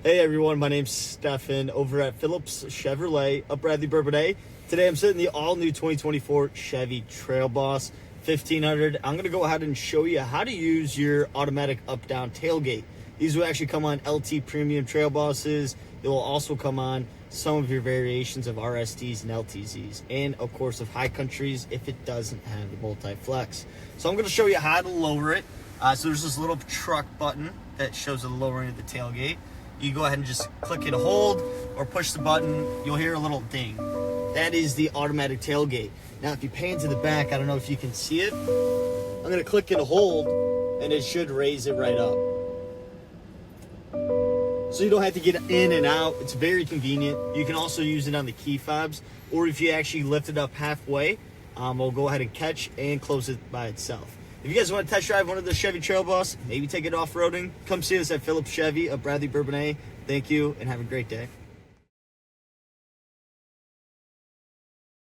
Hey everyone, my name's Stefan over at Phillips Chevrolet up Bradley Bourbonnais. Today I'm sitting in the all-new 2024 Chevy Trail Boss 1500. I'm going to go ahead and show you how to use your automatic up-down tailgate. These will actually come on LT Premium Trail Bosses. It will also come on some of your variations of RSTs and LTZs, and of course of High Countries if it doesn't have the multi-flex. So I'm going to show you how to lower it. So there's this little truck button that shows the lowering of the tailgate. You go ahead and just click and hold or push the button. You'll hear a little ding. That is the automatic tailgate. Now, if you pan to the back, I don't know if you can see it. I'm going to click and hold, and it should raise it right up. So you don't have to get in and out. It's very convenient. You can also use it on the key fobs, or if you actually lift it up halfway, we'll go ahead and catch and close it by itself. If you guys want to test drive one of the Chevy Trail Boss, maybe take it off-roading, come see us at Phillips Chevy of Bradley Bourbonnais. Thank you, and have a great day.